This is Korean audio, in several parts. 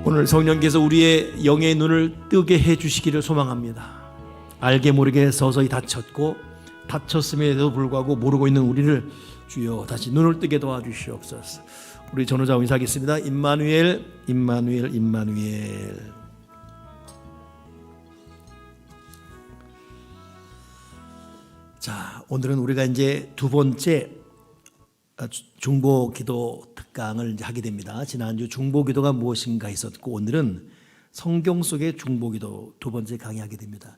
오늘 성령께서 우리의 영의 눈을 뜨게 해주시기를 소망합니다. 알게 모르게 서서히 다쳤음에도 불구하고 모르고 있는 우리를 주여 다시 눈을 뜨게 도와주시옵소서. 우리 전호자 인사하겠습니다. 임마누엘, 임마누엘, 임마누엘. 자, 오늘은 우리가 이제 두 번째 중보기도 특강을 이제 하게 됩니다. 지난주 중보기도가 무엇인가 했었고, 오늘은 성경 속의 중보기도 두 번째 강의하게 됩니다.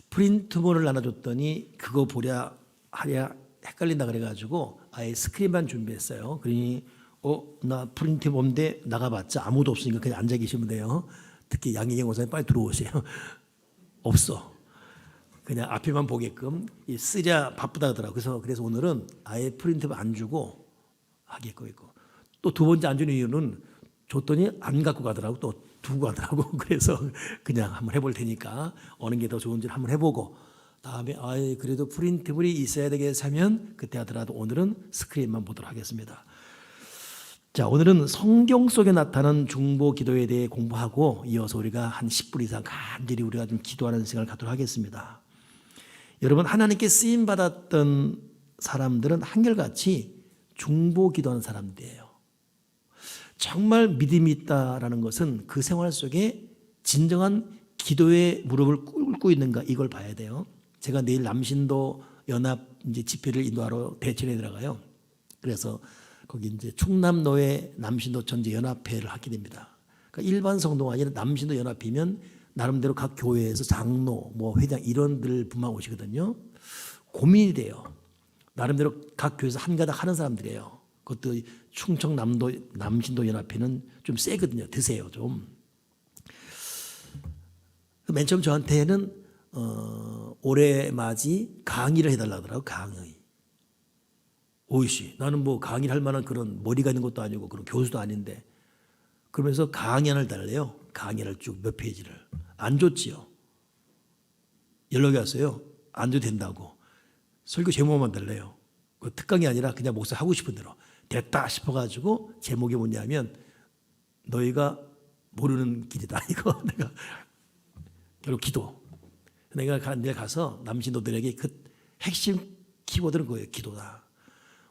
프린트본을 나눠줬더니 그거 보랴 하랴 헷갈린다 그래가지고 아예 스크린만 준비했어요. 그러니 나 프린트본인데 나가봤자 아무도 없으니까 그냥 앉아 계시면 돼요. 특히 양희경 원사님 빨리 들어오세요. 없어. 그냥 앞에만 보게끔 쓰랴 바쁘다 하더라고요. 그래서 오늘은 아예 프린트본 안 주고 하겠고 있고, 또 두 번째 안 주는 이유는 줬더니 안 갖고 가더라고, 또 두고 가더라고. 그래서 그냥 한번 해볼 테니까 어느 게 더 좋은지 한번 해보고, 다음에 그래도 프린트본이 있어야 되겠어 하면 그때 하더라도 오늘은 스크린만 보도록 하겠습니다. 자, 오늘은 성경 속에 나타나는 중보 기도에 대해 공부하고, 이어서 우리가 한 10분 이상 간절히 우리가 좀 기도하는 시간을 갖도록 하겠습니다. 여러분, 하나님께 쓰임 받았던 사람들은 한결같이 중보 기도하는 사람들이에요. 정말 믿음이 있다라는 것은 그 생활 속에 진정한 기도의 무릎을 꿇고 있는가, 이걸 봐야 돼요. 제가 내일 남신도 연합 이제 집회를 인도하러 대천에 들어가요. 그래서 거기 이제 충남노회 남신도 전체 연합회를 하게 됩니다. 그러니까 일반 성도가 아니라 남신도 연합이면 나름대로 각 교회에서 장로, 회장 이런들 분만 오시거든요. 고민이 돼요. 나름대로 각 교회에서 한 가닥 하는 사람들이에요. 그것도 충청남도 남신도 연합회는 좀 세거든요. 드세요 좀. 맨 처음 저한테는 올해 맞이 강의를 해달라 하더라고요. 강의. 오이씨, 나는 강의를 할 만한 그런 머리가 있는 것도 아니고 그런 교수도 아닌데, 그러면서 강연을 달래요. 강연을 쭉 몇 페이지를. 안 줬지요. 연락이 왔어요. 안 줘도 된다고. 설교 제목만 달래요. 그 특강이 아니라 그냥 목사 하고 싶은 대로. 됐다 싶어가지고 제목이 뭐냐면 너희가 모르는 길이다. 이거 내가 결국 기도. 내가 가서 남신도들에게 그 핵심 키워드는 그거예요. 기도다.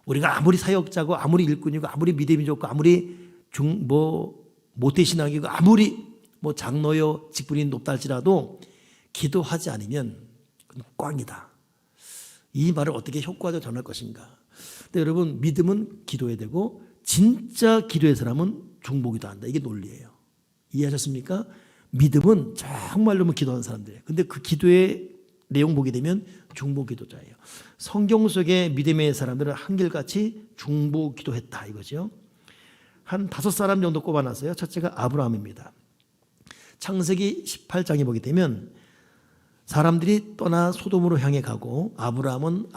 우리가 아무리 사역자고 아무리 일꾼이고 아무리 믿음이 좋고 아무리 모태신앙이고 아무리 장로요 직분이 높다 할지라도 기도하지 않으면 그건 꽝이다. 이 말을 어떻게 효과적으로 전할 것인가. 근데 여러분, 믿음은 기도해야 되고 진짜 기도의 사람은 중보기도 한다. 이게 논리예요. 이해하셨습니까? 믿음은 정말로 기도하는 사람들이에요. 근데 그 기도의 내용 보게 되면 중보기도자예요. 성경 속의 믿음의 사람들은 한결같이 중보기도했다 이거죠. 한 5사람 정도 꼽아놨어요. 첫째가 아브라함입니다. 창세기 18장에 보게 되면 사람들이 떠나 소돔으로 향해 가고 아브라함은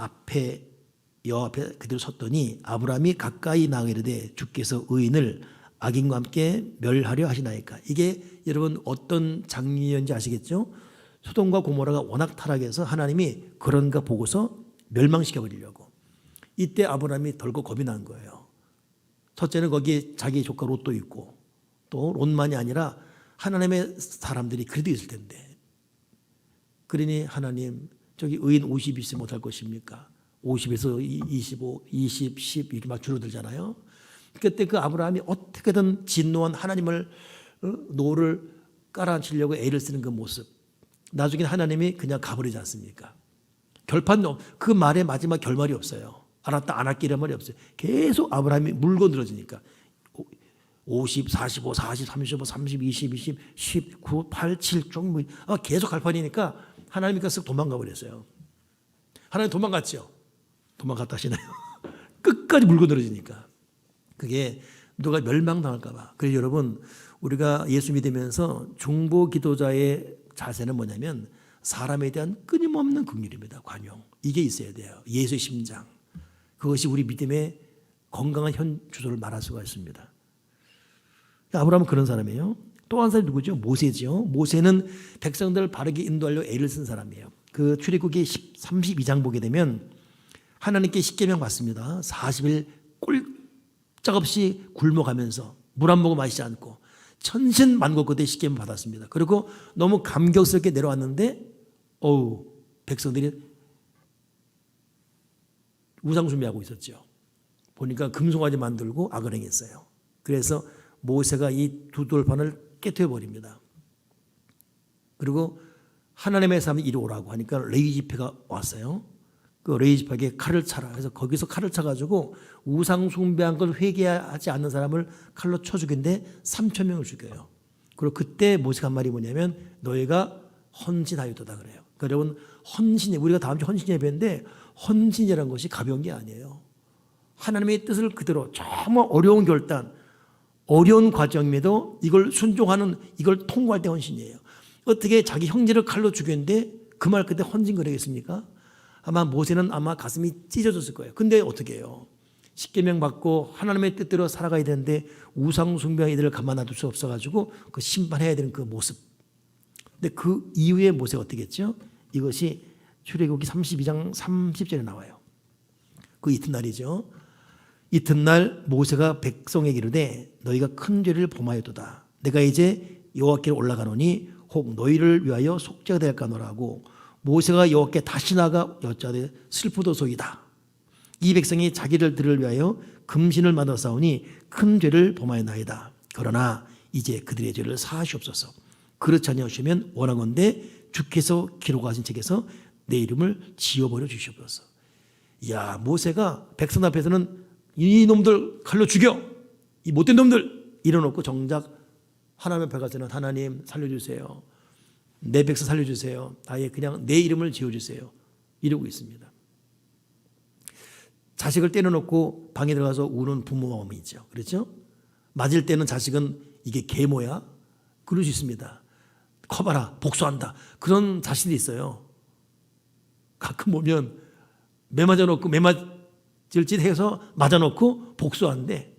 여 앞에 그대로 섰더니 아브라함이 가까이 나가이르되 주께서 의인을 악인과 함께 멸하려 하시나이까. 이게 여러분 어떤 장면인지 아시겠죠? 소돔과 고모라가 워낙 타락해서 하나님이 그런가 보고서 멸망시켜 버리려고. 이때 아브라함이 덜컥 겁이 난 거예요. 첫째는 거기에 자기 조카 롯도 있고, 또 롯만이 아니라 하나님의 사람들이 그래도 있을 텐데, 그러니 하나님, 저기 의인 50이 있으면 못할 것입니까? 50에서 25, 20, 10 이렇게 막 줄어들잖아요. 그때 그 아브라함이 어떻게든 진노한 하나님을 노를 깔아앉히려고 애를 쓰는 그 모습, 나중에 하나님이 그냥 가버리지 않습니까? 그 말의 마지막 결말이 없어요. 알았다 안 할게 이런 말이 없어요. 계속 아브라함이 물고 늘어지니까 50, 45, 40, 35, 30, 20, 20, 19, 8, 7 쭉 계속 갈 판이니까 하나님이 쓱 도망가 버렸어요. 하나님 도망갔죠. 도망갔다 하시나요? 끝까지 물고 늘어지니까. 그게 누가 멸망당할까 봐. 그래서 여러분, 우리가 예수 믿으면서 중보 기도자의 자세는 뭐냐면 사람에 대한 끊임없는 긍휼입니다. 관용. 이게 있어야 돼요. 예수의 심장. 그것이 우리 믿음의 건강한 현 주소를 말할 수가 있습니다. 아브라함은 그런 사람이에요. 또 한 사람이 누구죠? 모세죠. 모세는 백성들을 바르게 인도하려고 애를 쓴 사람이에요. 그 출애굽기 32장 보게 되면 하나님께 십계명 받습니다. 40일 꼼짝없이 굶어가면서 물 한 모금 마시지 않고 천신만고 그때 시킴을 받았습니다. 그리고 너무 감격스럽게 내려왔는데 백성들이 우상숭배하고 있었죠. 보니까 금송아지 만들고 악을 행했어요. 그래서 모세가 이 두 돌판을 깨뜨려 버립니다. 그리고 하나님의 사람이 이리 오라고 하니까 레위 지파가 왔어요. 그 레위 지파에게 칼을 차라. 그래서 거기서 칼을 차가지고 우상 숭배한 걸 회개하지 않는 사람을 칼로 쳐 죽인데 3천 명을 죽여요. 그리고 그때 모세가 한 말이 뭐냐면 너희가 헌신하였도다 그래요. 그러니까 여러분 헌신이 우리가 다음 주 헌신 예배인데 헌신이라는 것이 가벼운 게 아니에요. 하나님의 뜻을 그대로 정말 어려운 결단, 어려운 과정임에도 이걸 순종하는 이걸 통과할 때 헌신이에요. 어떻게 자기 형제를 칼로 죽였는데 그 말 그때 헌신 그러겠습니까? 아마 모세는 아마 가슴이 찢어졌을 거예요. 근데 어떻게 해요? 십계명 받고 하나님의 뜻대로 살아가야 되는데 우상 숭배한 이들을 가만 놔둘 수 없어가지고 그 심판해야 되는 그 모습. 근데 그 이후에 모세가 어떻게 했죠? 이것이 출애굽기 32장 30절에 나와요. 그 이튿날이죠. 이튿날 모세가 백성에게 이르되 너희가 큰 죄를 범하였도다. 내가 이제 여호와께로 올라가노니 혹 너희를 위하여 속죄가 될까노라 하고 모세가 여호와께 다시 나가 여짜되 슬프도소이다. 이 백성이 자기를 들을 위하여 금신을 만들어 싸우니 큰 죄를 범하였나이다. 그러나 이제 그들의 죄를 사하시옵소서. 그렇지 아니하시면 원하건대 주께서 기록하신 책에서 내 이름을 지워버려 주시옵소서. 이야, 모세가 백성 앞에서는 이 놈들 칼로 죽여, 이 못된 놈들 이뤄놓고 정작 하나님 앞에 가서는 하나님 살려주세요. 내 백성 살려주세요. 아예 그냥 내 이름을 지어주세요. 이러고 있습니다. 자식을 때려놓고 방에 들어가서 우는 부모 마음이 있죠. 그렇죠? 맞을 때는 자식은 이게 계모야? 그럴 수 있습니다. 커봐라, 복수한다. 그런 자식이 있어요. 가끔 보면 매 맞아놓고 매 맞을 짓 해서 맞아놓고 복수한대.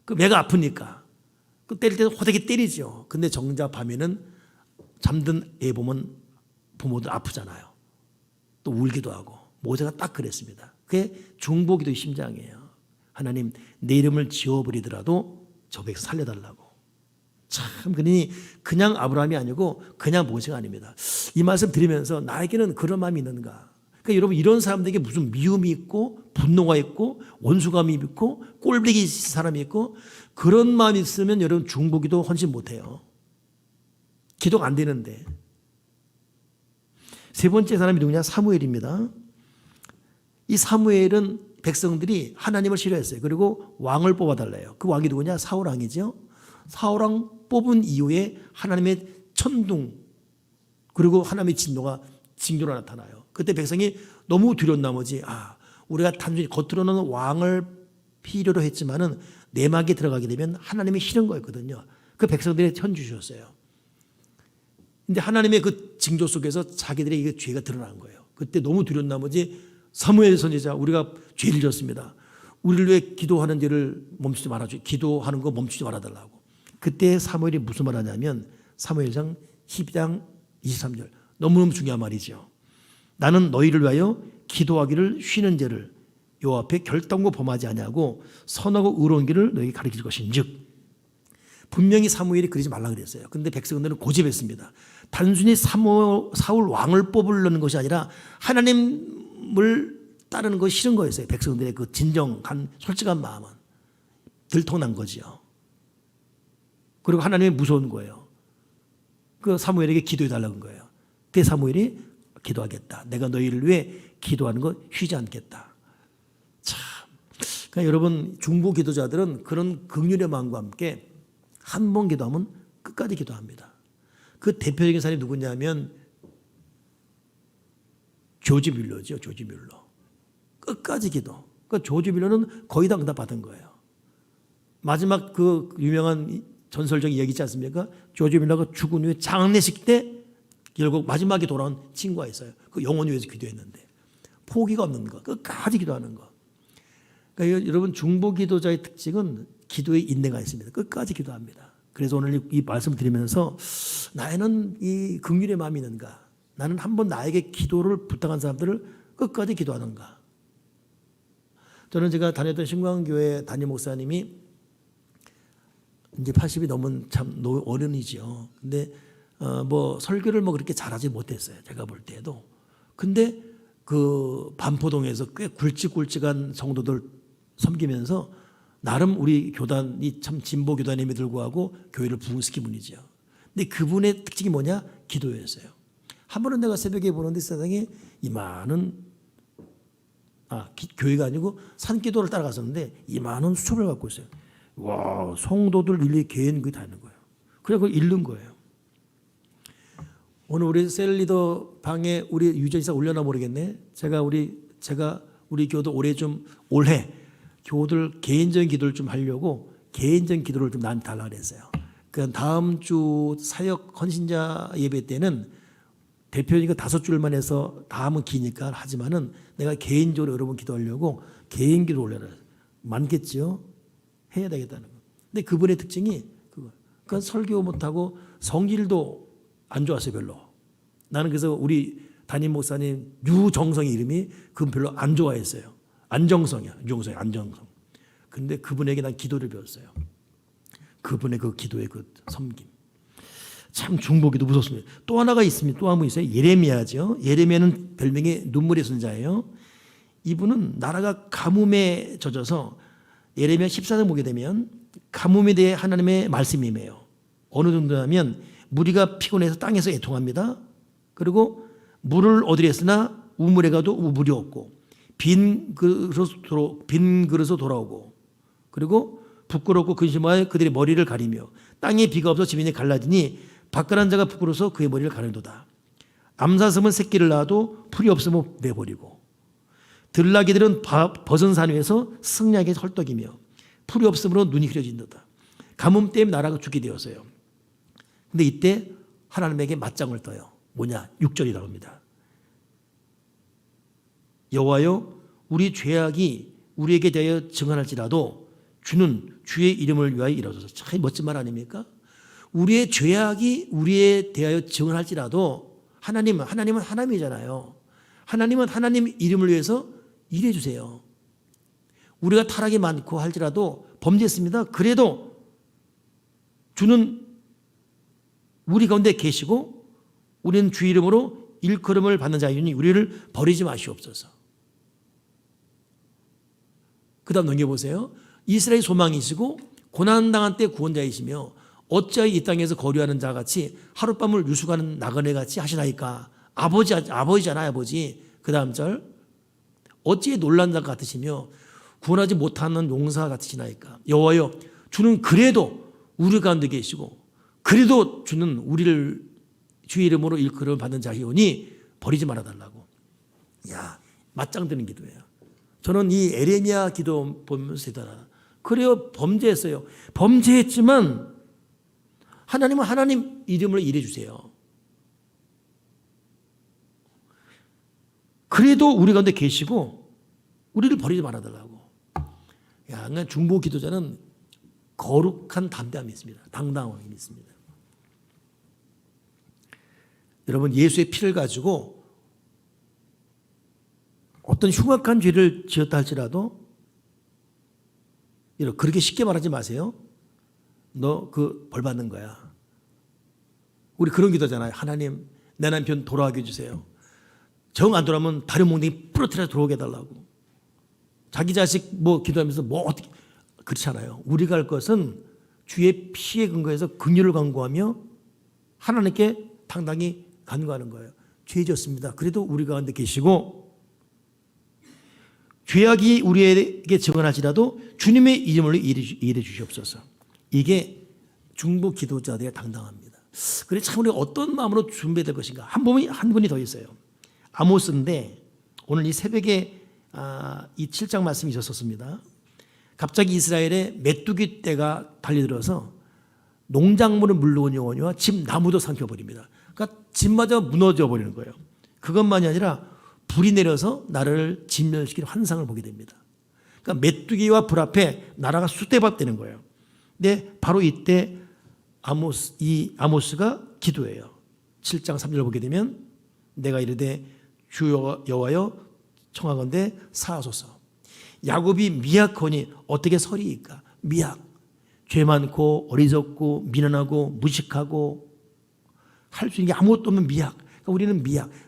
그 매가 아프니까. 그 때릴 때 호되게 때리죠. 근데 정작 밤에는 잠든 애 보면 부모들 아프잖아요. 또 울기도 하고. 모세가 딱 그랬습니다. 그게 중보기도의 심장이에요. 하나님 내 이름을 지워버리더라도 저 백성 살려달라고. 참 그러니 그냥 아브라함이 아니고 그냥 모세가 아닙니다. 이 말씀 드리면서 나에게는 그런 마음이 있는가. 그러니까 여러분 이런 사람들에게 무슨 미움이 있고 분노가 있고 원수감이 있고 꼴보기 사람이 있고 그런 마음이 있으면 여러분 중보기도 헌신 못해요. 기도가 안 되는데. 세 번째 사람이 누구냐? 사무엘입니다. 이 사무엘은 백성들이 하나님을 싫어했어요. 그리고 왕을 뽑아달래요. 그 왕이 누구냐? 사울왕이죠. 사울왕 뽑은 이후에 하나님의 천둥 그리고 하나님의 진노가 징조로 나타나요. 그때 백성이 너무 두려운 나머지 우리가 단순히 겉으로는 왕을 필요로 했지만은 내막에 들어가게 되면 하나님이 싫은 거였거든요. 그 백성들이 천주셨어요. 근데 하나님의 그 징조 속에서 자기들의 이게 죄가 드러난 거예요. 그때 너무 두려운 나머지 사무엘 선지자 우리가 죄를 졌습니다. 우리를 위해 기도하는 죄를 멈추지 말아줘. 기도하는 거 멈추지 말아달라고. 그때 사무엘이 무슨 말 하냐면 사무엘상 12장 23절 너무너무 중요한 말이죠. 나는 너희를 위하여 기도하기를 쉬는 죄를 요 앞에 결단코 범하지 아니하고 선하고 의로운 길을 너희에게 가르칠 것인즉 분명히 사무엘이 그러지 말라 그랬어요. 그런데 백성들은 고집했습니다. 단순히 사울 왕을 뽑으려는 것이 아니라 하나님을 따르는 것이 싫은 거였어요. 백성들의 그 진정한 솔직한 마음은 들통난 거지요. 그리고 하나님이 무서운 거예요. 그 사무엘에게 기도해 달라는 거예요. 그때 사무엘이 기도하겠다. 내가 너희를 위해 기도하는 거 쉬지 않겠다. 참. 그러니까 여러분 중보 기도자들은 그런 긍휼의 마음과 함께 한 번 기도하면 끝까지 기도합니다. 그 대표적인 사람이 누구냐면 조지 뮬러죠. 조지 뮬러. 끝까지 기도. 그러니까 조지 뮬러는 거의 다 응답 받은 거예요. 마지막 그 유명한 전설적인 얘기 있지 않습니까? 조지 뮬러가 죽은 후에 장례식 때 결국 마지막에 돌아온 친구가 있어요. 그 영혼을 위해서 기도했는데 포기가 없는 거. 끝까지 기도하는 거. 그러니까 여러분 중보 기도자의 특징은 기도에 인내가 있습니다. 끝까지 기도합니다. 그래서 오늘 이 말씀 드리면서 나에는 이 긍휼의 마음이 있는가? 나는 한번 나에게 기도를 부탁한 사람들을 끝까지 기도하는가? 저는 제가 다녔던 신광교회 담임 목사님이 이제 80이 넘은 참 어른이죠. 근데 뭐 설교를 뭐 그렇게 잘하지 못했어요. 제가 볼 때도. 근데 그 반포동에서 꽤 굵직굵직한 성도들 섬기면서 나름 우리 교단이 참 진보 교단임에도 불구하고 교회를 부흥시킨 분이죠. 근데 그분의 특징이 뭐냐? 기도였어요. 한 번은 내가 새벽에 보는데 세상에 이 많은 교회가 아니고 산기도를 따라갔었는데 이 많은 수첩을 갖고 있어요. 와, 성도들 일일이 개인 그게 다 있는 거예요. 그래 그걸 읽는 거예요. 오늘 우리 셀리더 방에 우리 유전이사 올려나 모르겠네. 제가 우리 교도 올해 교우들 개인적인 기도를 좀 하려고 개인적인 기도를 좀 나한테 달라 그랬어요. 그 다음 주 사역 헌신자 예배 때는 대표니까 5줄만 해서 다음은 기니까 하지만은 내가 개인적으로 여러분 기도하려고 개인 기도 올려라. 많겠죠? 해야 되겠다는 거. 근데 그분의 특징이 그거. 그러니까 설교 못하고 성질도 안 좋았어요, 별로. 나는 그래서 우리 담임 목사님 유정성의 이름이 그분 별로 안 좋아했어요. 안정성이야. 유정성이 안정성. 근데 그분에게 난 기도를 배웠어요. 그분의 그 기도의 그 섬김. 참 중보기도 무섭습니다. 또 하나가 있습니다. 또 한 분 있어요. 예레미야죠. 예레미야는 별명이 눈물의 선자예요. 이분은 나라가 가뭄에 젖어서 예레미야 14장 보게 되면 가뭄에 대해 하나님의 말씀이 임해요. 어느 정도냐면 무리가 피곤해서 땅에서 애통합니다. 그리고 물을 얻으려 했으나 우물에 가도 물이 없고 빈 그릇으로 돌아오고 그리고 부끄럽고 근심하여 그들의 머리를 가리며 땅에 비가 없어 지면이 갈라지니 박가란 자가 부끄러워서 그의 머리를 가르도다. 암사슴은 새끼를 낳아도 풀이 없으면 내버리고 들나귀들은 벗은 산 위에서 승냥에 헐떡이며 풀이 없으므로 눈이 흐려진다. 가뭄 때문에 나라가 죽게 되었어요. 근데 이때 하나님에게 맞짱을 떠요. 뭐냐? 6절이 나옵니다. 여호와여 우리 죄악이 우리에게 대하여 증언할지라도 주는 주의 이름을 위하여 일어서서. 참 멋진 말 아닙니까? 우리의 죄악이 우리에 대하여 증언할지라도 하나님은 하나님이잖아요. 하나님은 하나님 이름을 위해서 일해 주세요. 우리가 타락이 많고 할지라도 범죄했습니다. 그래도 주는 우리 가운데 계시고 우리는 주 이름으로 일컬음을 받는 자이니 우리를 버리지 마시옵소서. 그 다음 넘겨보세요. 이스라엘 소망이시고 고난당한 때 구원자이시며 어찌하여 이 땅에서 거류하는 자같이 하룻밤을 유숙하는 나그네같이 하시나이까. 아버지잖아요. 아버지. 그 다음 절 어찌 놀란 자 같으시며 구원하지 못하는 용사 같으시나이까. 여호와여 주는 그래도 우리 가운데 계시고 그래도 주는 우리를 주의 이름으로 일컬음 받는 자이오니 버리지 말아달라고. 야, 맞짱 뜨는 기도예요. 저는 이 에레미야 기도 보면서 대단하다. 그래요, 범죄했어요. 범죄했지만 하나님은 하나님 이름으로 일해 주세요. 그래도 우리 가운데 계시고 우리를 버리지 말아달라고. 야, 그러니까 중보 기도자는 거룩한 담대함이 있습니다. 당당함이 있습니다. 여러분, 예수의 피를 가지고 어떤 흉악한 죄를 지었다 할지라도 그렇게 쉽게 말하지 마세요. 너 그 벌 받는 거야. 우리 그런 기도잖아요. 하나님, 내 남편 돌아가게 해주세요. 정 안 돌아오면 다른 몽둥이 부러뜨려 들어오게 해달라고. 자기 자식 뭐 기도하면서 뭐 어떻게 그렇지 않아요. 우리가 할 것은 주의 피에 근거해서 긍휼을 간구하며 하나님께 당당히 간구하는 거예요. 죄 졌습니다. 그래도 우리 가운데 계시고 죄악이 우리에게 증언할지라도 주님의 이름으로 일해 주시옵소서. 이게 중보 기도자들의 당당합니다. 그래 참 우리가 어떤 마음으로 준비될 것인가. 한 분이 더 있어요. 아모스인데 오늘 이 새벽에 이 7장 말씀이 있었습니다. 갑자기 이스라엘에 메뚜기 떼가 달려들어서 농작물을 물러온 영혼이와 집 나무도 삼켜버립니다. 그러니까 집마저 무너져 버리는 거예요. 그것만이 아니라 불이 내려서 나라를 진멸시키는 환상을 보게 됩니다. 그러니까 메뚜기와 불 앞에 나라가 쑥대밭 되는 거예요. 근데 바로 이때 아모스가 기도해요. 7장 3절을 보게 되면 내가 이르되 주 여호와여 청하건대 사하소서. 야곱이 미약하니 어떻게 서리이까. 미약. 죄 많고 어리석고 미련하고 무식하고 할 수 있는 게 아무것도 없는 미약. 그러니까 우리는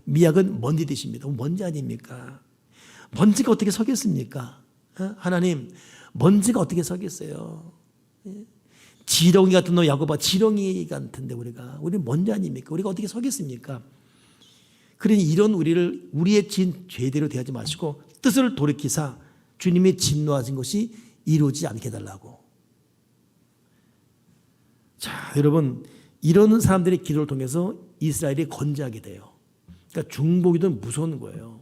미약은 먼지 뜻입니다. 먼지 아닙니까? 먼지가 어떻게 서겠습니까? 하나님, 먼지가 어떻게 서겠어요? 지렁이 같은 놈 야곱아, 지렁이 같은데 우리 먼지 아닙니까? 우리가 어떻게 서겠습니까? 그러니 이런 우리를 우리의 진 죄대로 대하지 마시고 뜻을 돌이키사 주님이 진노하신 것이 이루어지지 않게 해달라고. 자, 여러분, 이런 사람들의 기도를 통해서 이스라엘이 건재하게 돼요. 그러니까 중보기도는 무서운 거예요.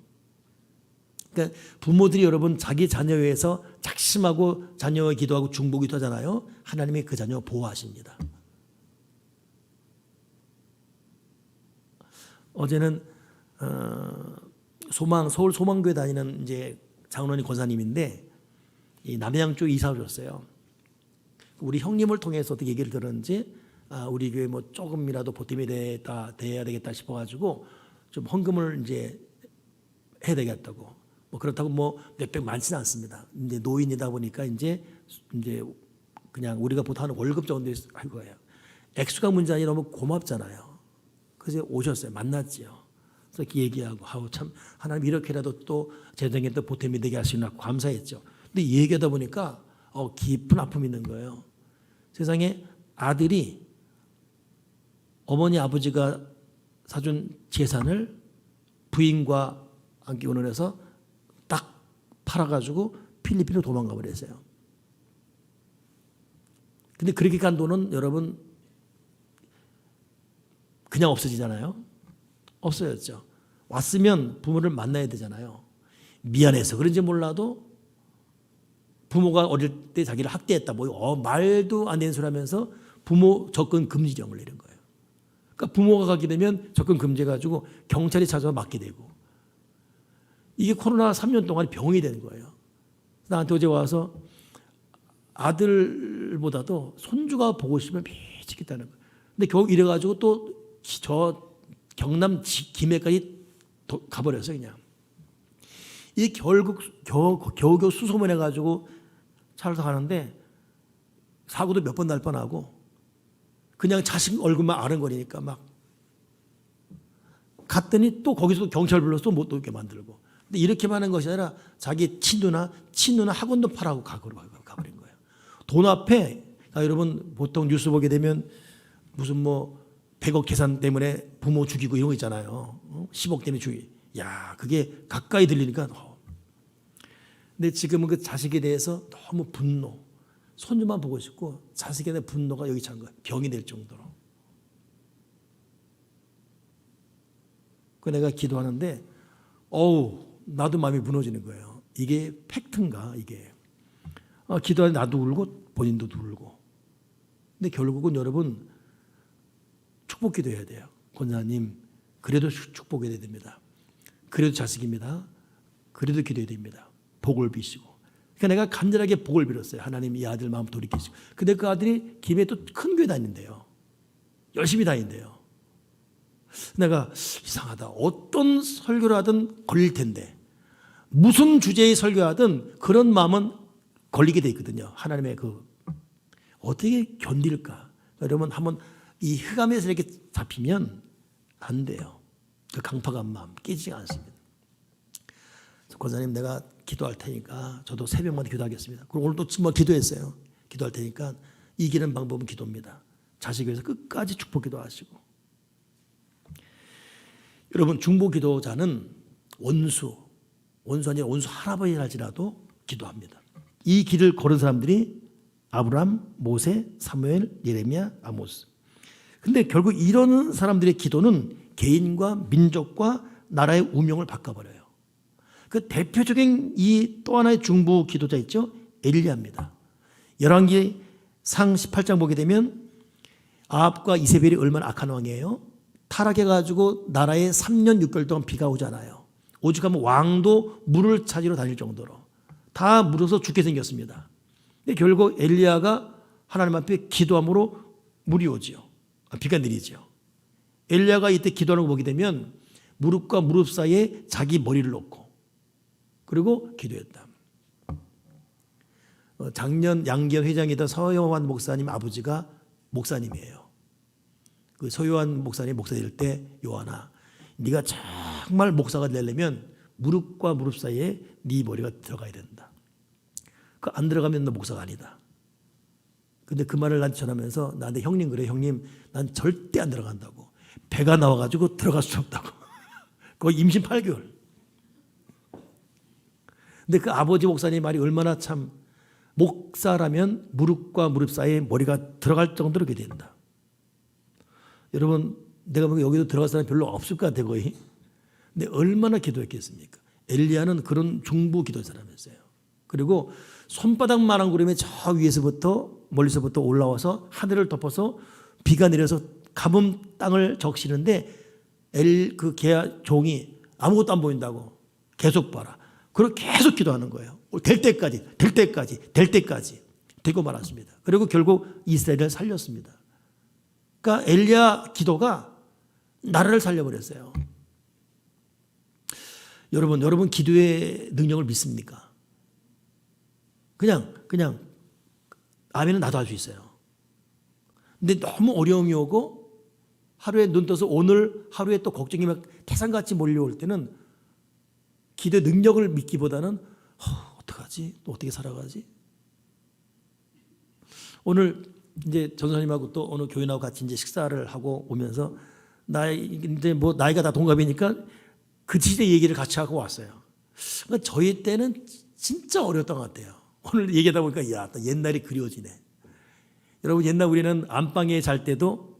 그러니까 부모들이 여러분 자기 자녀에 의해서 작심하고 자녀의 기도하고 중보기도 하잖아요. 하나님이 그 자녀 보호하십니다. 어제는 서울 소망교회 다니는 이제 장로님 권사님인데 이 남양 쪽 이사 오셨어요. 우리 형님을 통해서 어떻게 얘기를 들었는지 우리 교회 뭐 조금이라도 보탬이 돼야 되겠다 싶어가지고 좀 헌금을 이제 해야 되겠다고. 뭐 그렇다고 뭐 몇백 많지는 않습니다. 이제 노인이다 보니까 이제 그냥 우리가 보통 하는 월급 정도 할 거예요. 액수가 문제 아니라 너무 고맙잖아요. 그래서 오셨어요. 만났지요. 그래서 이렇게 얘기하고 아우 참 하나님 이렇게라도 또 재정에 또 보탬이 되게 할 수 있나 감사했죠. 근데 얘기하다 보니까 깊은 아픔이 있는 거예요. 세상에 아들이 어머니 아버지가 사준 재산을 부인과 결혼을 해서 딱 팔아가지고 필리핀으로 도망가 버렸어요. 근데 그렇게 간 돈은 여러분 그냥 없어지잖아요. 없어졌죠. 왔으면 부모를 만나야 되잖아요. 미안해서 그런지 몰라도 부모가 어릴 때 자기를 학대했다 말도 안 되는 소리 하면서 부모 접근 금지령을 내린 거예요. 그러니까 부모가 가게 되면 접근 금지해가지고 경찰이 찾아와 맞게 되고 이게 코로나 3년 동안 병이 되는 거예요. 나한테 어제 와서 아들보다도 손주가 보고 싶으면 미치겠다는 거예요. 근데 겨우 이래가지고 또 저 경남 김해까지 가버렸어요. 그냥 이 결국 겨우 수소문해가지고 차를 가는데 사고도 몇 번 날 뻔하고 그냥 자식 얼굴만 아른거리니까 막 갔더니 또 거기서 경찰 불러서 또 못 오게 만들고. 근데 이렇게만 하는 것이 아니라 자기 친누나 학원도 팔아고 가버린 거예요. 돈 앞에 여러분 보통 뉴스 보게 되면 무슨 뭐 100억 계산 때문에 부모 죽이고 이런 거 있잖아요. 10억 때문에 야 그게 가까이 들리니까 근데 지금은 그 자식에 대해서 너무 분노, 손주만 보고 싶고 자식에 대한 분노가 여기 찬 거예요. 병이 될 정도로. 그 내가 기도하는데 나도 마음이 무너지는 거예요. 이게 팩트인가 이게. 기도하는데 나도 울고 본인도 울고. 근데 결국은 여러분 축복 기도해야 돼요. 권사님 그래도 축복해야 됩니다. 그래도 자식입니다. 그래도 기도해야 됩니다. 복을 비시고. 그러니까 내가 간절하게 복을 빌었어요. 하나님 이 아들 마음 돌이키시고. 근데 그 아들이 김해 또 큰 교회 다닌대요. 열심히 다닌대요. 내가 이상하다. 어떤 설교를 하든 걸릴 텐데 무슨 주제의 설교하든 그런 마음은 걸리게 돼 있거든요. 하나님의 어떻게 견딜까? 여러분 한번 이 흑암에서 이렇게 잡히면 안 돼요. 그 강팍한 마음 깨지지 않습니다. 권사님 내가 기도할 테니까 저도 새벽마다 기도하겠습니다. 그리고 오늘도 정말 기도했어요. 기도할 테니까 이기는 방법은 기도입니다. 자식에 위해서 끝까지 축복 기도하시고. 여러분 중보 기도자는 원수 아니라 원수 할아버지 할지라도 기도합니다. 이 길을 걸은 사람들이 아브람, 모세, 사무엘, 예레미야, 아모스. 근데 결국 이런 사람들의 기도는 개인과 민족과 나라의 운명을 바꿔버려요. 그 대표적인 이 또 하나의 중보 기도자 있죠? 엘리야입니다. 열왕기 상 18장 보게 되면 아합과 이세벨이 얼마나 악한 왕이에요. 타락해가지고 나라에 3년 6개월 동안 비가 오잖아요. 오죽하면 왕도 물을 찾으러 다닐 정도로 다 물어서 죽게 생겼습니다. 근데 결국 엘리야가 하나님 앞에 기도함으로 물이 오지요. 비가 내리죠. 엘리야가 이때 기도하는 거 보게 되면 무릎과 무릎 사이에 자기 머리를 놓고 그리고 기도했다. 작년 양기현 회장이던 서요한 목사님 아버지가 목사님이에요. 그 서요한 목사님 목사 될 때 요한아, 네가 정말 목사가 되려면 무릎과 무릎 사이에 네 머리가 들어가야 된다. 그 안 들어가면 너 목사가 아니다. 근데 그 말을 나한테 전하면서 나한테 형님 그래 형님 난 절대 안 들어간다고. 배가 나와가지고 들어갈 수 없다고. 거의 임신 8개월. 근데 그 아버지 목사님 말이 얼마나 참 목사라면 무릎과 무릎 사이에 머리가 들어갈 정도로 그렇게 된다. 여러분 내가 보기엔 여기도 들어갈 사람 별로 없을 것 같아 거의. 근데 얼마나 기도했겠습니까? 엘리야는 그런 중부 기도 사람이었어요. 그리고 손바닥만한 구름이 저 위에서부터 멀리서부터 올라와서 하늘을 덮어서 비가 내려서 가뭄 땅을 적시는데 그 종이 아무것도 안 보인다고 계속 봐라. 그리고 계속 기도하는 거예요. 될 때까지, 될 때까지, 될 때까지 되고 말았습니다. 그리고 결국 이스라엘을 살렸습니다. 그러니까 엘리야 기도가 나라를 살려버렸어요. 여러분 기도의 능력을 믿습니까? 그냥 아멘은 나도 할 수 있어요. 근데 너무 어려움이 오고 하루에 눈 떠서 오늘 하루에 또 걱정이 막 태산같이 몰려올 때는 기도의 능력을 믿기보다는 어떡하지? 또 어떻게 살아가지? 오늘 이제 전사님하고 또 어느 교인하고 같이 이제 식사를 하고 오면서 이제 뭐 나이가 다 동갑이니까 그 시대 얘기를 같이 하고 왔어요. 그러니까 저희 때는 진짜 어려웠던 것 같아요. 오늘 얘기하다 보니까 야, 또 옛날이 그리워지네. 여러분 옛날 우리는 안방에 잘 때도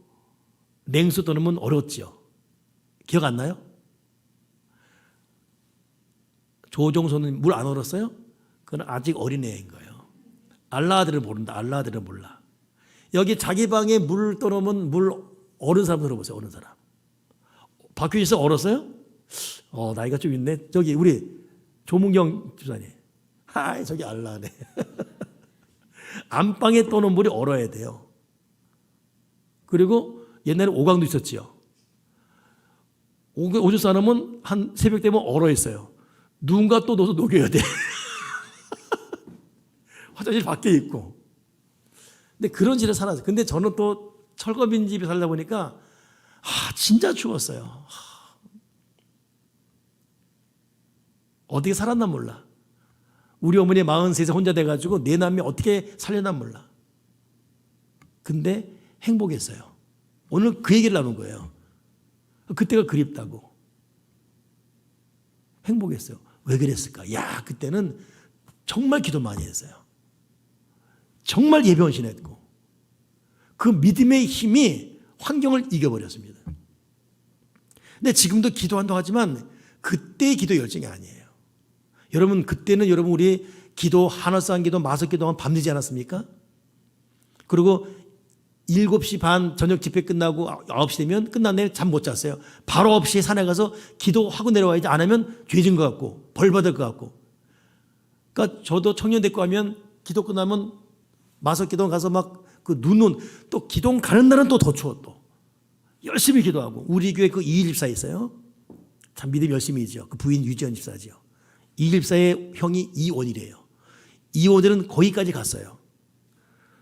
냉수 떠놓으면 얼었지요. 기억 안 나요? 조종소는 물 안 얼었어요? 그건 아직 어린애인 거예요. 알라들은 모른다. 알라들은 몰라. 여기 자기 방에 물 떠놓으면 물 얼은 사람 들어보세요. 어느 사람. 박효신 얼었어요? 나이가 좀 있네. 저기 우리 조문경 집사님. 하이 저기 알라네. 안방에 떠놓은 물이 얼어야 돼요. 그리고 옛날에 오강도 있었지요. 오줌 싸놓으면 한 새벽 되면 얼어 있어요. 누군가 또 넣어서 녹여야 돼. 화장실 밖에 있고. 근데 그런 집에 살았어요. 근데 저는 또 철거민 집에 살다 보니까 진짜 추웠어요. 어떻게 살았나 몰라. 우리 어머니 43세 혼자 돼가지고 내 남매 어떻게 살려나 몰라. 근데 행복했어요. 오늘 그 얘기를 나눈 거예요. 그때가 그립다고. 행복했어요. 왜 그랬을까? 야, 그때는 정말 기도 많이 했어요. 정말 예배 헌신했고 그 믿음의 힘이 환경을 이겨버렸습니다. 근데 지금도 기도한다고 하지만 그때의 기도 열정이 아니에요. 여러분 그때는 여러분 우리 기도 한화산 기도 마석 기도하면 밤새지 않았습니까? 그리고 7시 반 저녁 집회 끝나고 9시 되면 끝난 다음에 잠 못 잤어요. 바로 9시에 산에 가서 기도하고 내려와야지. 안 하면 죄진 것 같고 벌 받을 것 같고. 그러니까 저도 청년대학교 하면 기도 끝나면 마석 기도 가서 막 그 눈은 또 기도 가는 날은 또 더 추워 또. 열심히 기도하고 우리 교회 그 이일 집사 있어요. 참 믿음 열심히 있죠. 그 부인 유지연 집사지요. 이일 집사의 형이 이원이래요. 이원들은 거기까지 갔어요.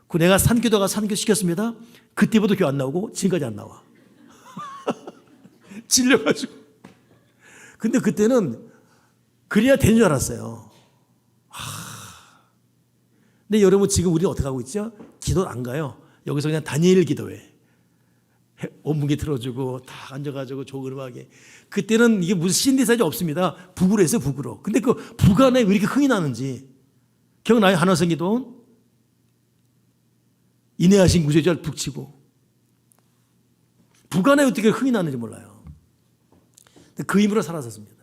그 내가 산기도가 산기도 시켰습니다. 그때부터 교회 안 나오고 지금까지 안 나와. 질려가지고. 근데 그때는 그래야 되는 줄 알았어요. 근데 여러분 지금 우리는 어떻게 하고 있죠? 기도 안 가요. 여기서 그냥 다니엘 기도해. 온문기 틀어주고 다 앉아가지고 좋은 음악에. 그때는 이게 무슨 신디사이즈 없습니다. 북으로 했어요. 북으로. 근데 그 북 안에 왜 이렇게 흥이 나는지 기억나요? 한화성 기도원? 인내하신 구세주를 북치고 북 안에 어떻게 흥이 나는지 몰라요. 그 힘으로 살았었습니다.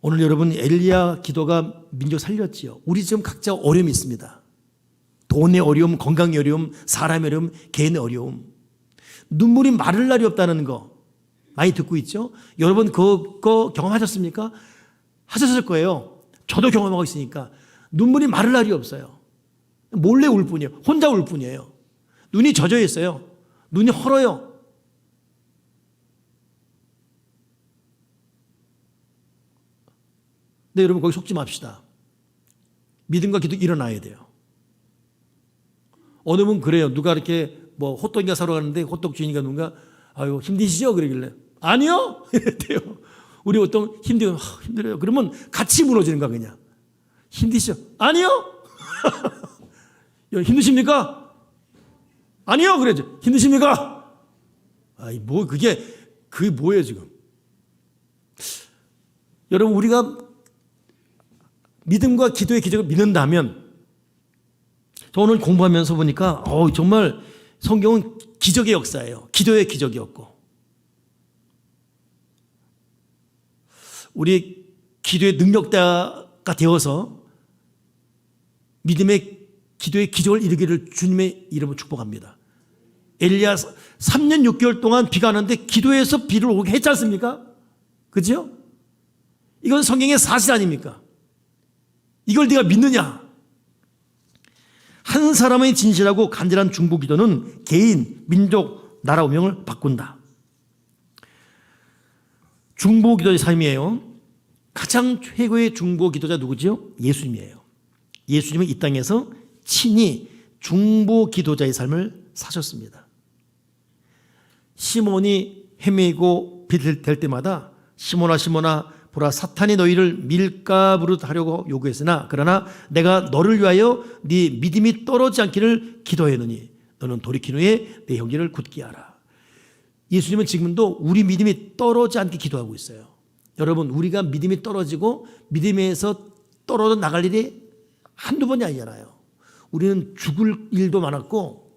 오늘 여러분 엘리야 기도가 민족 살렸지요. 우리 지금 각자 어려움이 있습니다. 돈의 어려움, 건강의 어려움, 사람의 어려움, 개인의 어려움. 눈물이 마를 날이 없다는 거 많이 듣고 있죠. 여러분 그거 경험하셨습니까? 하셨을 거예요. 저도 경험하고 있으니까 눈물이 마를 날이 없어요. 몰래 울 뿐이에요. 혼자 울 뿐이에요. 눈이 젖어 있어요. 눈이 헐어요. 근데 여러분 거기 속지 맙시다. 믿음과 기도 일어나야 돼요. 어느 분 그래요. 누가 이렇게 뭐 호떡인가 사러 가는데 호떡 주인이가 누군가 아유 힘드시죠? 그러길래 아니요 이랬대요. 우리 어떤 힘들어요. 그러면 같이 무너지는 거야 그냥. 힘드시죠? 아니요. 힘드십니까? 아니요. 그래죠. 힘드십니까? 아이 뭐 그게 뭐예요 지금? 여러분 우리가 믿음과 기도의 기적을 믿는다면 저 오늘 공부하면서 보니까 정말 성경은 기적의 역사예요. 기도의 기적이었고 우리 기도의 능력자가 되어서 믿음의 기도의 기적을 이루기를 주님의 이름으로 축복합니다. 엘리야 3년 6개월 동안 비가 왔는데 기도해서 비를 오게 했지 않습니까? 그렇죠? 이건 성경의 사실 아닙니까? 이걸 네가 믿느냐? 한 사람의 진실하고 간절한 중보 기도는 개인, 민족, 나라 운명을 바꾼다. 중보 기도의 삶이에요. 가장 최고의 중보 기도자 누구죠? 예수님이에요. 예수님은 이 땅에서 친히 중보 기도자의 삶을 사셨습니다. 시몬이 헤매고 될 때마다 시몬아 시몬아 보라 사탄이 너희를 밀가부로 하려고 요구했으나 그러나 내가 너를 위하여 네 믿음이 떨어지지 않기를 기도했느니 너는 돌이킨 후에 내 형제를 굳게 하라. 예수님은 지금도 우리 믿음이 떨어지지 않게 기도하고 있어요. 여러분 우리가 믿음이 떨어지고 믿음에서 떨어져 나갈 일이 한두 번이 아니잖아요. 우리는 죽을 일도 많았고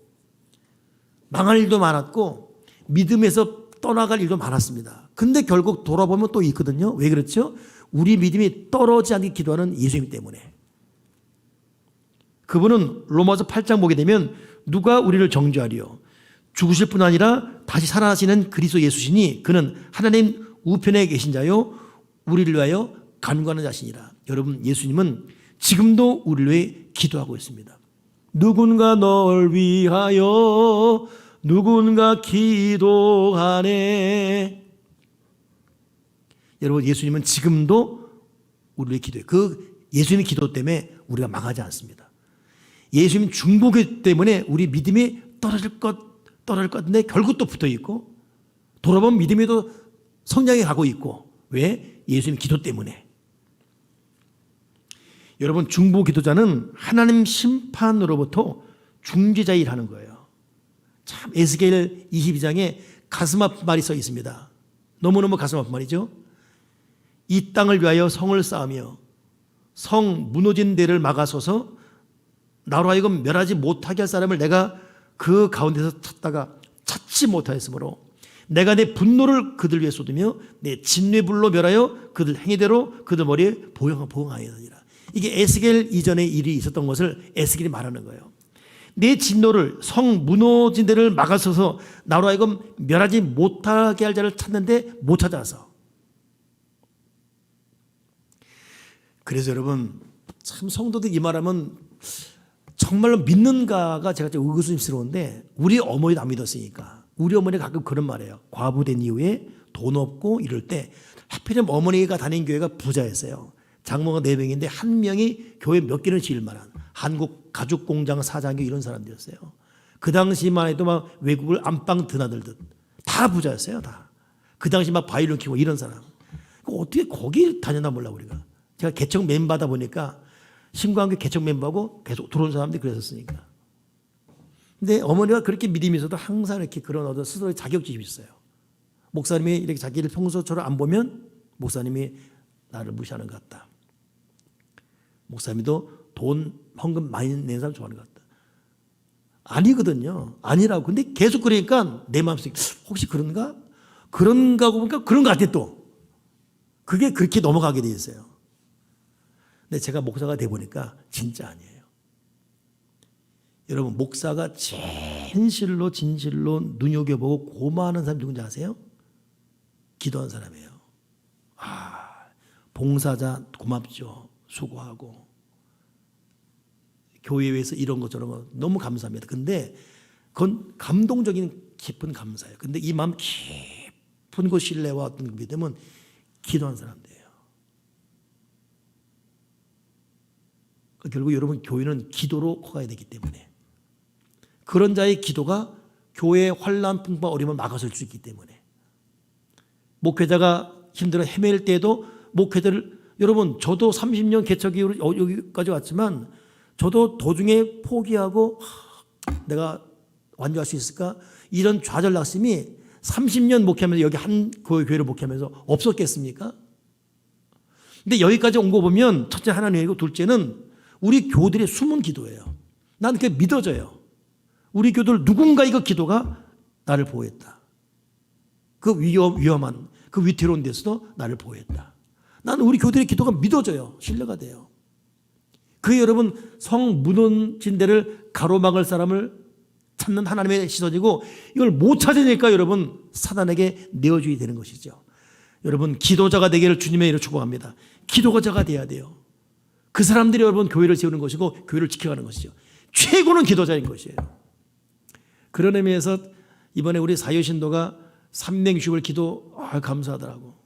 망할 일도 많았고 믿음에서 떠나갈 일도 많았습니다. 근데 결국 돌아보면 또 있거든요. 왜 그렇죠? 우리 믿음이 떨어지지 않게 기도하는 예수님 때문에. 그분은 로마서 8장 보게 되면 누가 우리를 정죄하리요? 죽으실 뿐 아니라 다시 살아나시는 그리스도 예수시니 그는 하나님 우편에 계신 자요 우리를 위하여 간구하는 자시니라. 여러분 예수님은 지금도 우리를 위해 기도하고 있습니다. 누군가 널 위하여 누군가 기도하네. 여러분 예수님은 지금도 우리를 위해 기도해요. 그 예수님의 기도 때문에 우리가 망하지 않습니다. 예수님 중보기 때문에 우리 믿음이 떨어질 것 같은데 결국 또 붙어 있고 돌아보면 믿음에도 성장해 가고 있고 왜? 예수님 기도 때문에. 여러분 중보 기도자는 하나님 심판으로부터 중재자 일을 하는 거예요. 참 에스겔 22장에 가슴 아픈 말이 써 있습니다. 너무너무 가슴 아픈 말이죠. 이 땅을 위하여 성을 쌓으며 성 무너진 데를 막아서서 나로 하여금 멸하지 못하게 할 사람을 내가 그 가운데서 찾다가 찾지 못하였으므로 내가 내 분노를 그들 위에 쏟으며 내 진뇌불로 멸하여 그들 행위대로 그들 머리에 보응하였느니라. 이게 에스겔 이전에 일이 있었던 것을 에스겔이 말하는 거예요. 내 진노를 성 무너진 데를 막아서서 나로 하여금 멸하지 못하게 할 자를 찾는데 못 찾아서. 그래서 여러분 참 성도들 이 말하면 정말로 믿는가가 제가 좀 의구심스러운데 우리 어머니도 안 믿었으니까 우리 어머니가 가끔 그런 말이에요. 과부된 이후에 돈 없고 이럴 때 하필이면 어머니가 다닌 교회가 부자였어요. 장모가 4명인데 한 명이 교회 몇 개를 지을 만한 한국 가죽공장 사장교 이런 사람들이었어요. 그 당시만 해도 막 외국을 안방 드나들듯 다 부자였어요. 다. 그 당시 막 바이올린 키고 이런 사람. 어떻게 거기 다녔나 몰라 우리가. 제가 개척 멤버다 보니까 신구한교 개척 멤버하고 계속 들어온 사람들이 그랬었으니까. 근데 어머니가 그렇게 믿음이 있어도 항상 이렇게 그런 어떤 스스로의 자격지심이 있어요. 목사님이 이렇게 자기를 평소처럼 안 보면 목사님이 나를 무시하는 것 같다. 목사님도 돈 헌금 많이 내는 사람 좋아하는 것 같다. 아니거든요. 아니라고. 근데 계속 그러니까 내 마음속에 혹시 그런가? 그런가 하고 보니까 그런 것 같아 또. 그게 그렇게 넘어가게 돼 있어요. 근데 제가 목사가 돼 보니까 진짜 아니에요. 여러분 목사가 진실로 눈여겨보고 고마워하는 사람이 누군지 아세요? 기도하는 사람이에요. 봉사자 고맙죠. 수고하고 교회에서 이런 것 저런 거 너무 감사합니다. 근데 그건 감동적인 깊은 감사예요. 근데 이 마음 깊은 그 신뢰와 어떤 믿음은 기도하는 사람들이에요. 결국 여러분 교회는 기도로 커가야 되기 때문에 그런 자의 기도가 교회의 환난, 풍파, 어려움을 막아설 수 있기 때문에 목회자가 힘들어 헤맬 때에도 목회자를 여러분 저도 30년 개척 이후로 여기까지 왔지만 저도 도중에 포기하고 내가 완주할 수 있을까? 이런 좌절낙심이 30년 목회하면서 여기 한 교회를 목회하면서 없었겠습니까? 근데 여기까지 온 거 보면 첫째 하나님이고 둘째는 우리 교들의 숨은 기도예요. 난 그게 믿어져요. 우리 교들 누군가 이거 기도가 나를 보호했다. 그 위험한 그 위태로운 데서도 나를 보호했다. 나는 우리 교들의 기도가 믿어져요. 신뢰가 돼요. 그 여러분 성 무너진 데를 가로막을 사람을 찾는 하나님의 시선이고 이걸 못 찾으니까 여러분 사단에게 내어줘야 되는 것이죠. 여러분 기도자가 되기를 주님의 이름으로 축복합니다. 기도자가 돼야 돼요. 그 사람들이 여러분 교회를 세우는 것이고 교회를 지켜가는 것이죠. 최고는 기도자인 것이에요. 그런 의미에서 이번에 우리 사유신도가 360을 기도 감사하더라고.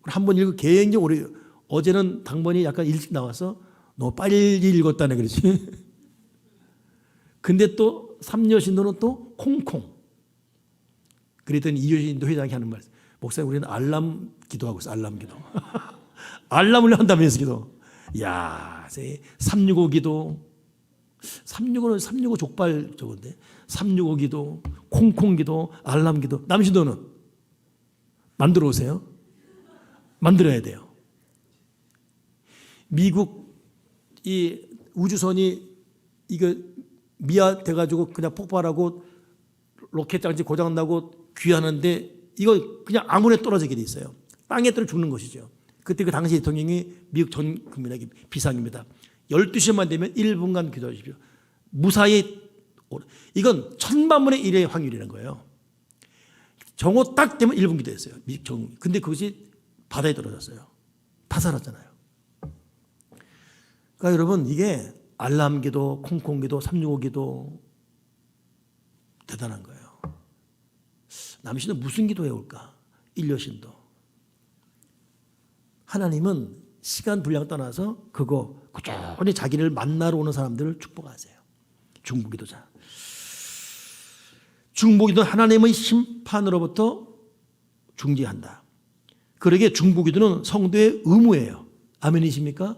한번 읽고 굉장히 오래 어제는 당번이 약간 일찍 나와서 너 빨리 읽었다네 그러지. 근데 또 3여신도는 또 콩콩. 그랬더니 이여신도 회장이 하는 말 목사님 우리는 알람 기도하고 있어. 알람 기도. 알람을 한다면서 기도. 야, 365 기도. 365는 365 족발 저건데. 365 기도, 콩콩 기도, 알람 기도. 남신도는 만들어 오세요. 만들어야 돼요. 미국 이 우주선이 이거 미아돼 가지고 그냥 폭발하고 로켓 장치 고장 나고 귀하는데 이거 그냥 아무나 떨어지게 돼 있어요. 땅에 떨어 죽는 것이죠. 그때 그 당시 대통령이 미국 전 국민에게 비상입니다. 12시만 되면 1분간 기도하십시오. 무사히 이건 1000만분의 1의 확률이라는 거예요. 정오 딱 되면 1분 기도했어요. 미국 정. 근데 그것이 바다에 떨어졌어요. 다 살았잖아요. 그러니까 여러분 이게 알람 기도, 콩콩 기도, 365 기도 대단한 거예요. 남신은 무슨 기도해 올까? 일여신도. 하나님은 시간 분량 떠나서 그거 꾸준히 자기를 만나러 오는 사람들을 축복하세요. 중보기도자. 중보기도는 하나님의 심판으로부터 중지한다. 그러게 중보기도는 성도의 의무예요. 아멘이십니까?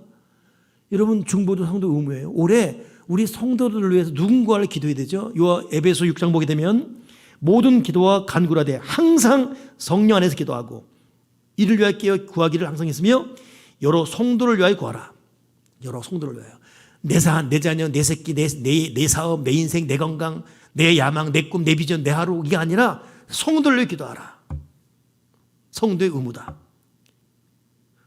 여러분 중보도 성도 의무예요. 올해 우리 성도들을 위해서 누군가를 기도해야 되죠. 요 에베소 6장 보게 되면 모든 기도와 간구라되 항상 성령 안에서 기도하고 이를 위하여 깨어 구하기를 항상 했으며 여러 성도를 위하여 구하라. 여러 성도를 위하여. 내 사안, 내 자녀, 내 새끼, 내 사업, 내 인생, 내 건강, 내 야망, 내 꿈, 내 비전, 내 하루 이게 아니라 성도를 위해 기도하라. 성도의 의무다.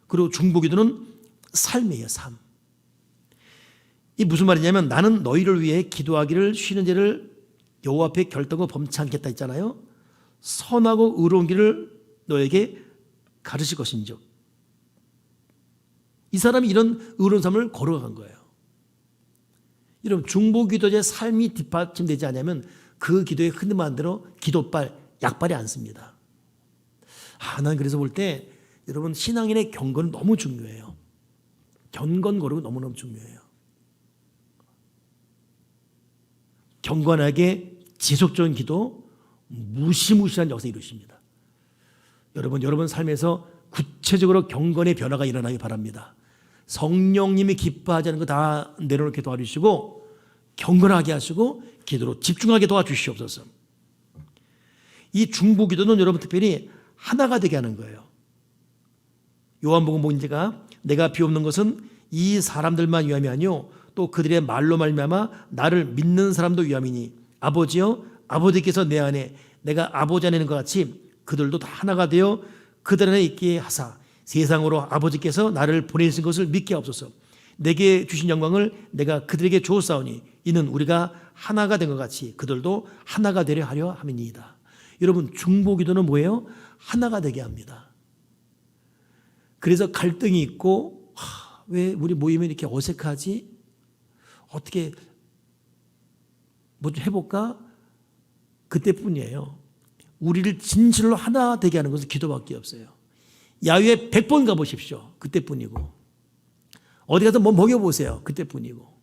그리고 중보기도는 삶이에요. 삶. 이 무슨 말이냐면 나는 너희를 위해 기도하기를 쉬는 죄를 여호와 앞에 결단코 범치 않겠다 했잖아요. 선하고 의로운 길을 너에게 가르칠 것인즉. 이 사람이 이런 의로운 삶을 걸어간 거예요. 여러분 중보기도자의 삶이 뒷받침되지 않으면 그 기도에 흔히 만들어 기도빨, 약발이 안 씁니다. 난 그래서 볼 때 여러분 신앙인의 경건은 너무 중요해요. 경건 거르고 너무너무 중요해요. 경건하게 지속적인 기도, 무시무시한 역사 이루십니다. 여러분 삶에서 구체적으로 경건의 변화가 일어나기 바랍니다. 성령님이 기뻐하지 않는 거 다 내려놓게 도와주시고 경건하게 하시고 기도로 집중하게 도와주시옵소서. 이 중보기도는 여러분 특별히 하나가 되게 하는 거예요. 요한복음 복음제가 내가 비옵는 것은 이 사람들만 위함이 아니요 또 그들의 말로 말미암아 나를 믿는 사람도 위함이니 아버지여 아버지께서 내 안에 내가 아버지 안에 있는 것 같이 그들도 다 하나가 되어 그들 안에 있게 하사 세상으로 아버지께서 나를 보내신 것을 믿게 하옵소서. 내게 주신 영광을 내가 그들에게 주었사오니 이는 우리가 하나가 된 것 같이 그들도 하나가 되려 하려 함이니이다. 여러분 중보기도는 뭐예요? 하나가 되게 합니다. 그래서 갈등이 있고 왜 우리 모임이 이렇게 어색하지? 어떻게 뭐 좀 해볼까? 그때뿐이에요. 우리를 진실로 하나 되게 하는 것은 기도밖에 없어요. 야외에 100번 가보십시오. 그때뿐이고 어디 가서 뭐 먹여보세요. 그때뿐이고.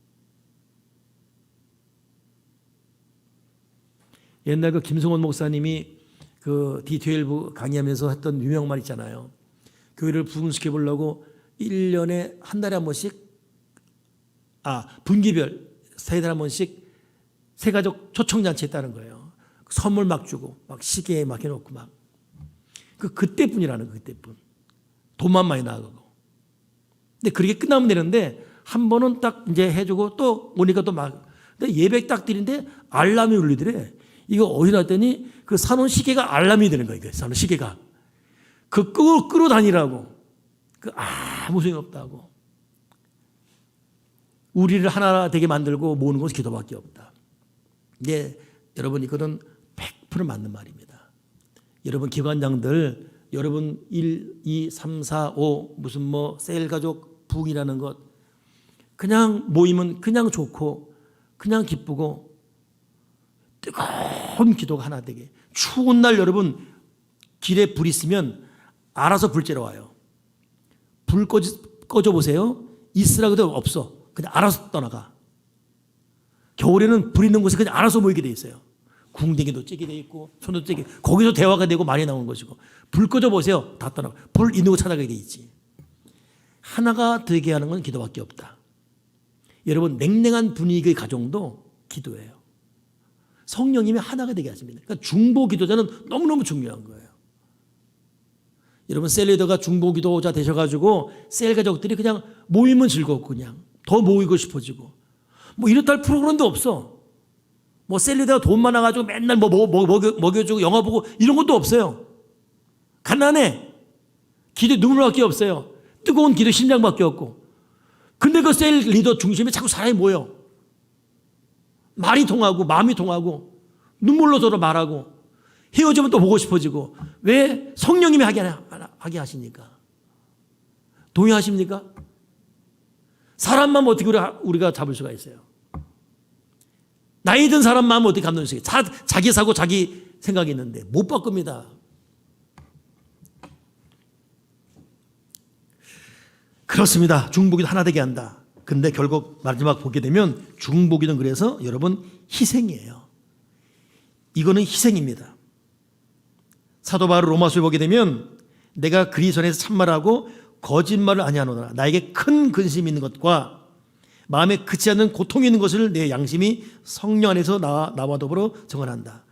옛날 그 김성원 목사님이 그 D12 강의하면서 했던 유명한 말 있잖아요. 교회를 부흥시켜 보려고 1년에 한 달에 한 번씩 분기별 세 달에 한 번씩 새가족 초청잔치 했다는 거예요. 선물 막 주고 막 시계에 막 해놓고 막 그때뿐이라는 거. 그때뿐. 돈만 많이 나가고. 근데 그렇게 끝나면 되는데 한 번은 딱 이제 해주고 또 오니까 또 막 근데 예배 딱 드리는데 알람이 울리더래. 이거 어디 났더니 그 사놓은 시계가 알람이 되는 거예요. 사놓은 시계가. 그 끌어다니라고. 아무 소용 없다고. 우리를 하나 되게 만들고 모으는 것은 기도밖에 없다. 이게 여러분 이거는 100% 맞는 말입니다. 여러분 기관장들 여러분 1, 2, 3, 4, 5 무슨 뭐 셀 가족 부흥이라는 것 그냥 모이면 그냥 좋고 그냥 기쁘고 뜨거운 기도가 하나 되게. 추운 날 여러분 길에 불 있으면 알아서 불 쬐러 와요. 불 꺼져 보세요. 있으라고도 없어. 그냥 알아서 떠나가. 겨울에는 불 있는 곳에 그냥 알아서 모이게 돼 있어요. 궁뎅이도 쬐게 돼 있고 손도 쬐게. 거기서 대화가 되고 말이 나오는 것이고. 불 꺼져 보세요. 다 떠나가. 불 있는 곳 찾아가게 돼 있지. 하나가 되게 하는 건 기도밖에 없다. 여러분 냉랭한 분위기의 가정도 기도예요. 성령님이 하나가 되게 하십니다. 그러니까 중보 기도자는 너무너무 중요한 거예요. 여러분 셀 리더가 중보 기도자 되셔가지고 셀 가족들이 그냥 모이면 즐겁고 그냥 더 모이고 싶어지고 뭐 이렇다 할 프로그램도 없어. 뭐 셀 리더가 돈 많아가지고 맨날 뭐 먹여주고 영화 보고 이런 것도 없어요. 가난해. 기도 눈물밖에 없어요. 뜨거운 기도 심장밖에 없고. 근데 그 셀 리더 중심에 자꾸 사람이 모여. 말이 통하고 마음이 통하고 눈물로 서로 말하고 헤어지면 또 보고 싶어지고. 왜? 성령님이 하게 하시니까. 동의하십니까? 사람만 어떻게 우리가 잡을 수가 있어요? 나이 든 사람 마음 어떻게 감동할 수 있어요? 자기 사고 자기 생각이 있는데 못 바꿉니다. 그렇습니다. 중보기도 하나 되게 한다. 근데 결국 마지막 보게 되면 중보기도는 그래서 여러분 희생이에요. 이거는 희생입니다. 사도 바울 로마서에 보게 되면 내가 그리스도 안에서 참말하고 거짓말을 아니하노라. 나에게 큰 근심이 있는 것과 마음에 그치 않는 고통이 있는 것을 내 양심이 성령 안에서 나와 더불어 정언한다.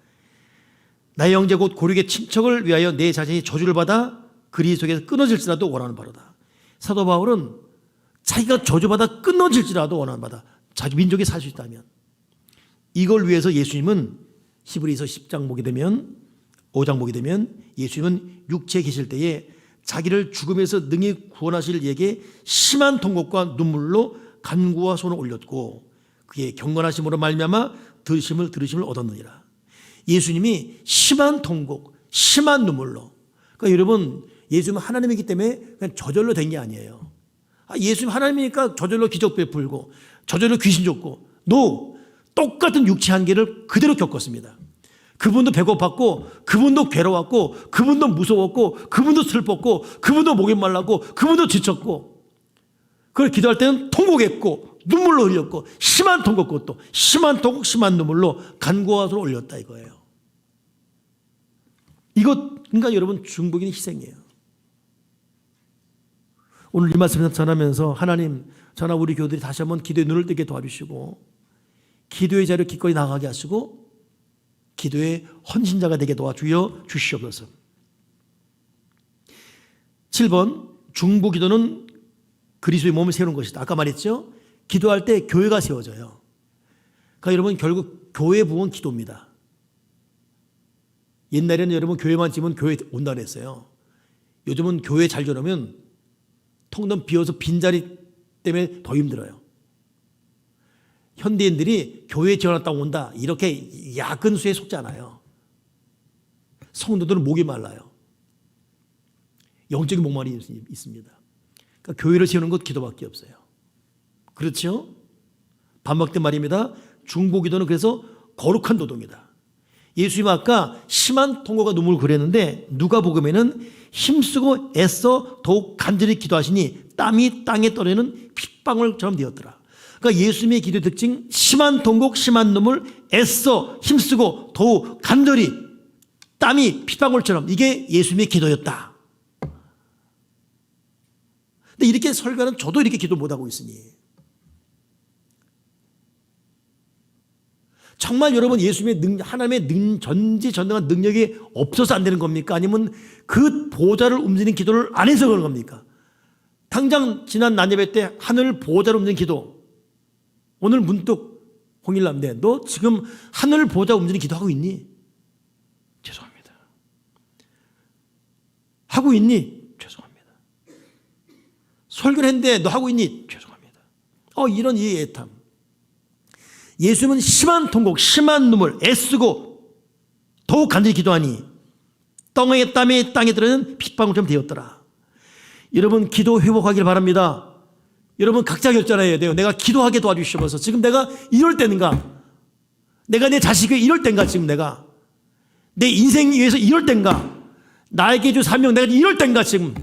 나의 형제 곧 고륙의 친척을 위하여 내 자신이 저주를 받아 그리스도에서 끊어질지라도 원하는 바로다. 사도 바울은 자기가 저주받아 끊어질지라도 원하는 바다. 자기 민족이 살 수 있다면. 이걸 위해서 예수님은 히브리서 10장 보게 되면 5장 보게 되면 예수님은 육체에 계실 때에 자기를 죽음에서 능히 구원하실 이에게 심한 통곡과 눈물로 간구와 손을 올렸고 그의 경건하심으로 말미암아 들으심을 얻었느니라. 예수님이 심한 통곡, 심한 눈물로. 그러니까 여러분 예수님은 하나님이기 때문에 그냥 저절로 된 게 아니에요. 예수님 하나님이니까 저절로 기적 베풀고 저절로 귀신 쫓고 똑같은 육체 한계를 그대로 겪었습니다. 그분도 배고팠고 그분도 괴로웠고 그분도 무서웠고 그분도 슬펐고 그분도 목이 말랐고 그분도 지쳤고 그걸 기도할 때는 통곡했고 눈물로 흘렸고 심한 통곡 또 심한 통곡 심한 눈물로 간구와 손을 올렸다 이거예요. 그러니까 여러분 중보기는 희생이에요. 오늘 이 말씀을 전하면서 하나님 저나 우리 교우들이 다시 한번 기도에 눈을 뜨게 도와주시고 기도의 자리로 기꺼이 나가게 하시고 기도의 헌신자가 되게 도와주여 주시옵소서. 7번 중보기도는 그리스도의 몸을 세우는 것이다. 아까 말했죠. 기도할 때 교회가 세워져요. 그러니까 여러분 결국 교회 부흥은 기도입니다. 옛날에는 여러분 교회만 지면 교회 온다 그랬어요. 요즘은 교회 잘 지으면 텅텅 비어서 빈자리 때문에 더 힘들어요. 현대인들이 교회 지어놨다고 온다 이렇게 야근수에 속지 않아요. 성도들은 목이 말라요. 영적인 목말이 있습니다. 그러니까 교회를 지으는 것 기도밖에 없어요. 그렇죠? 반복된 말입니다. 중보기도는 그래서 거룩한 도도입니다. 예수님 아까 심한 통곡과 눈물을 그랬는데 누가복음에는 힘쓰고 애써 더욱 간절히 기도하시니 땀이 땅에 떨어지는 핏방울처럼 되었더라. 그러니까 예수님의 기도의 특징, 심한 통곡, 심한 눈물, 애써 힘쓰고 더욱 간절히 땀이 핏방울처럼, 이게 예수님의 기도였다. 근데 이렇게 설교하는 저도 이렇게 기도 못하고 있으니, 정말 여러분 예수님의 하나님의 전지전능한 능력이 없어서 안 되는 겁니까? 아니면 그 보좌를 움직이는 기도를 안 해서 그런 겁니까? 당장 지난 난예배 때 하늘 보좌를 움직이는 기도, 오늘 문득 홍일남대, 너 지금 하늘 보좌 움직이는 기도하고 있니? 죄송합니다. 하고 있니? 죄송합니다. 설교를 했는데 너 하고 있니? 죄송합니다. 이런 이 애탐. 예수님은 심한 통곡, 심한 눈물, 애쓰고 더욱 간절히 기도하니 똥의 땀이 땅에 들어는 핏방울처럼 되었더라. 여러분 기도 회복하길 바랍니다. 여러분 각자 결정해야 돼요. 내가 기도하게 도와주시옵소서. 지금 내가 이럴 때인가? 내가 내 자식을 이럴 때인가? 지금 내가 내 인생 위해서 이럴 때인가? 나에게 주 사명 내가 이럴 때인가? 지금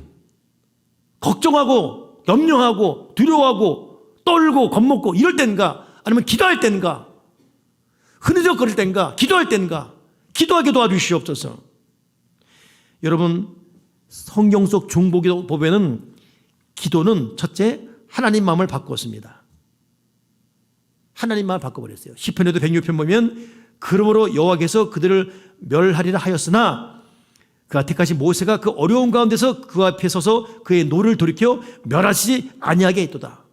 걱정하고 염려하고 두려워하고 떨고 겁먹고 이럴 때인가? 아니면 기도할 때인가? 흐느적거릴 때인가? 기도할 때인가? 기도하게 도와주시옵소서. 여러분 성경 속 중보기도 보면은 기도는 첫째 하나님 마음을 바꿨습니다. 하나님 마음을 바꿔버렸어요. 시편에도 106편 보면 그러므로 여호와께서 그들을 멸하리라 하였으나 그가 택하신 모세가 그 어려운 가운데서 그 앞에 서서 그의 노를 돌이켜 멸하시지 아니하게 했도다.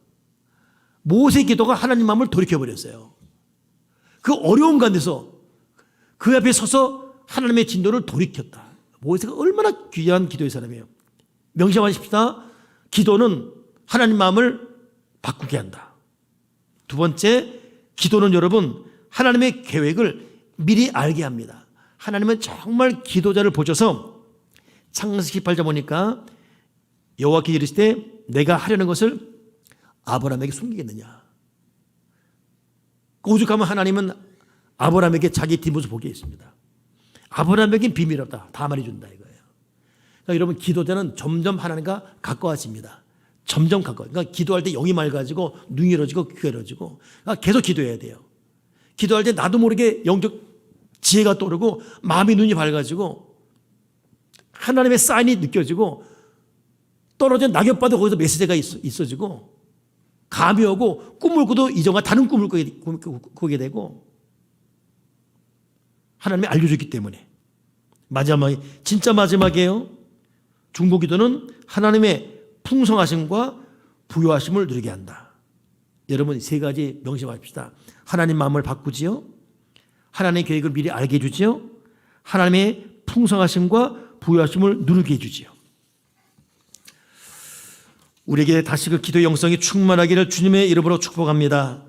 모세의 기도가 하나님 마음을 돌이켜버렸어요. 그 어려운 가운데서 그 앞에 서서 하나님의 진도를 돌이켰다. 모세가 얼마나 귀한 기도의 사람이에요. 명심하십시다. 기도는 하나님 마음을 바꾸게 한다. 두 번째, 기도는 여러분 하나님의 계획을 미리 알게 합니다. 하나님은 정말 기도자를 보셔서 창세기 18장 보니까 여호와께 이르시되 내가 하려는 것을 아브라함에게 숨기겠느냐. 오죽하면 하나님은 아브라함에게 자기 뒷모습 보게 했습니다. 아브라함에겐 비밀 없다. 다 말해준다 이거예요. 그러니까 여러분 기도자는 점점 하나님과 가까워집니다. 점점 가까워. 그러니까 기도할 때 영이 맑아지고 눈이 열어지고 귀가 열어지고, 그러니까 계속 기도해야 돼요. 기도할 때 나도 모르게 영적 지혜가 떠오르고 마음의 눈이 밝아지고 하나님의 사인이 느껴지고 떨어진 낙엽봐도 거기서 메시지가 있어지고 감이 오고 꿈을 꾸도 이전과 다른 꿈을 꾸게 되고 하나님이 알려줬기 때문에. 마지막에 진짜 마지막이에요. 중보기도는 하나님의 풍성하심과 부요하심을 누리게 한다. 여러분 세 가지 명심합시다. 하나님 마음을 바꾸지요. 하나님의 계획을 미리 알게 해주지요. 하나님의 풍성하심과 부요하심을 누리게 해주지요. 우리에게 다시 그 기도의 영성이 충만하기를 주님의 이름으로 축복합니다.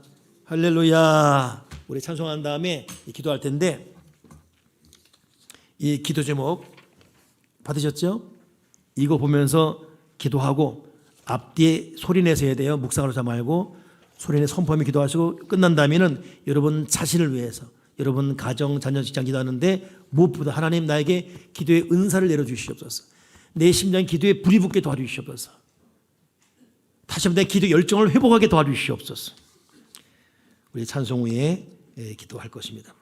할렐루야. 우리 찬송한 다음에 기도할 텐데 이 기도 제목 받으셨죠? 이거 보면서 기도하고 앞뒤에 소리내서 해야 돼요. 묵상으로 하지 말고 소리내 선포하며 기도하시고 끝난 다음에는 여러분 자신을 위해서 여러분 가정, 자녀, 직장 기도하는데 무엇보다 하나님 나에게 기도의 은사를 내려주시옵소서. 내 심장 기도에 불이 붙게 도와주시옵소서. 다시 한번 내 기도 열정을 회복하게 도와주시옵소서. 우리 찬송 후에 기도할 것입니다.